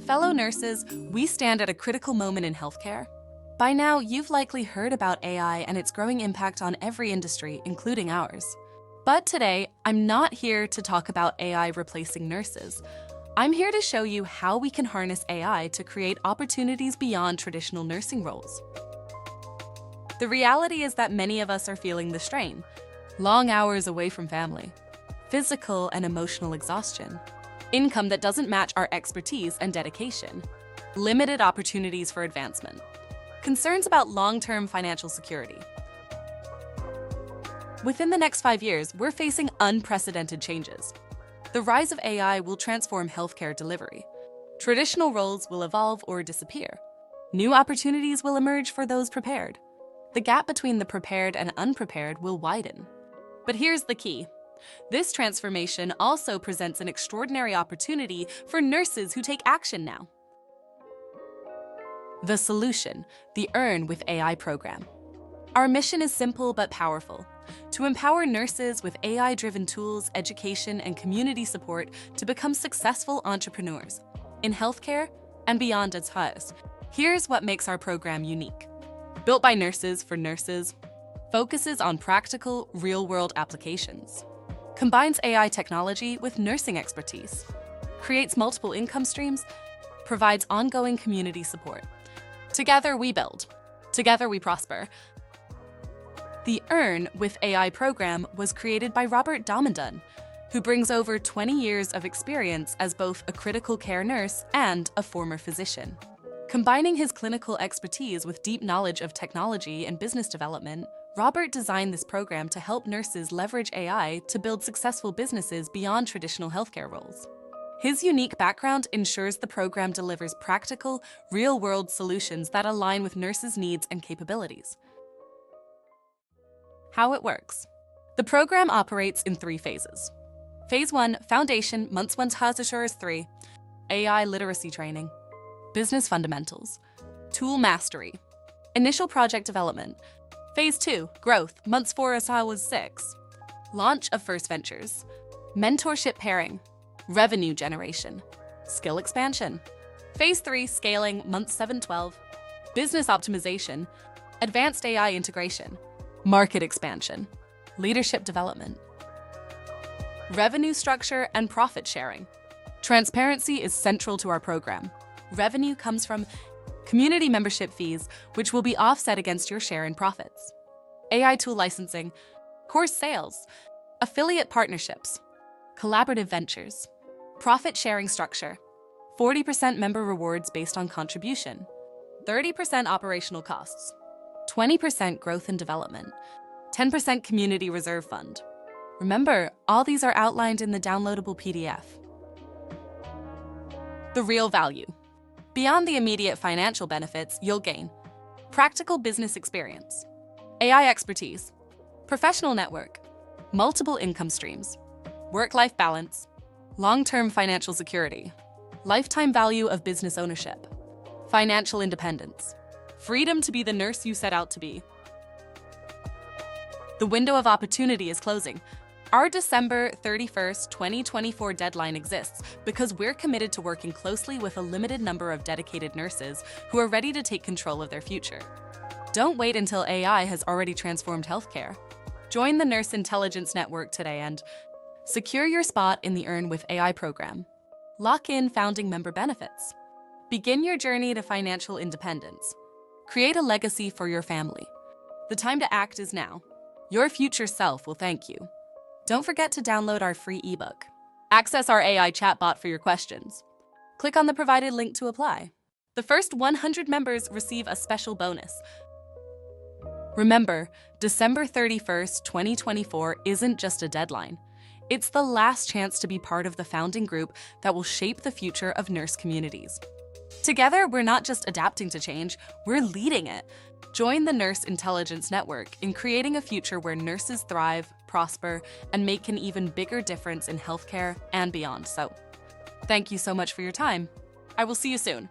Fellow nurses, we stand at a critical moment in healthcare. By now, you've likely heard about AI and its growing impact on every industry, including ours. But today, I'm not here to talk about AI replacing nurses. I'm here to show you how we can harness AI to create opportunities beyond traditional nursing roles. The reality is that many of us are feeling the strain. Long hours away from family, physical and emotional exhaustion, income that doesn't match our expertise and dedication, limited opportunities for advancement, concerns about long-term financial security. Within the next 5 years, we're facing unprecedented changes. The rise of AI will transform healthcare delivery. Traditional roles will evolve or disappear. New opportunities will emerge for those prepared. The gap between the prepared and unprepared will widen. But here's the key. This transformation also presents an extraordinary opportunity for nurses who take action now. The solution, the Earn with AI program. Our mission is simple but powerful: to empower nurses with AI-driven tools, education, and community support to become successful entrepreneurs in healthcare and beyond its highest. Here's what makes our program unique. Built by nurses for nurses, focuses on practical, real-world applications, combines AI technology with nursing expertise, creates multiple income streams, provides ongoing community support. Together we build. Together we prosper. The Earn with AI program was created by Domondon, who brings over 20 years of experience as both a critical care nurse and a former physician. Combining his clinical expertise with deep knowledge of technology and business development, Robert designed this program to help nurses leverage AI to build successful businesses beyond traditional healthcare roles. His unique background ensures the program delivers practical, real-world solutions that align with nurses' needs and capabilities. How it works. The program operates in 3 phases. Phase 1, Foundation, Mundswanshazashurs 3, AI literacy training, business fundamentals, tool mastery, initial project development. Phase 2, Growth, Mundsforasawas 6, launch of first ventures, mentorship pairing, revenue generation, skill expansion. Phase 3, Scaling, Month 712, business optimization, advanced AI integration, market expansion, leadership development, revenue structure and profit sharing. Transparency is central to our program. Revenue comes from community membership fees, which will be offset against your share in profits, AI tool licensing, course sales, affiliate partnerships, collaborative ventures, profit sharing structure, 40% member rewards based on contribution, 30% operational costs, 20% growth and development, 10% community reserve fund. Remember, all these are outlined in the downloadable PDF. The real value. Beyond the immediate financial benefits, you'll gain practical business experience, AI expertise, professional network, multiple income streams, work-life balance, long-term financial security, lifetime value of business ownership, financial independence, freedom to be the nurse you set out to be. The window of opportunity is closing. Our December 31st, 2024 deadline exists because we're committed to working closely with a limited number of dedicated nurses who are ready to take control of their future. Don't wait until AI has already transformed healthcare. Join the Nurse Intelligence Network today and secure your spot in the Earn with AI program. Lock in founding member benefits. Begin your journey to financial independence. Create a legacy for your family. The time to act is now. Your future self will thank you. Don't forget to download our free ebook. Access our AI chatbot for your questions. Click on the provided link to apply. The first 100 members receive a special bonus. Remember, December 31st, 2024 isn't just a deadline. It's the last chance to be part of the founding group that will shape the future of nurse communities. Together, we're not just adapting to change, we're leading it. Join the Nurse Intelligence Network in creating a future where nurses thrive, prosper, and make an even bigger difference in healthcare and beyond. So, thank you so much for your time. I will see you soon.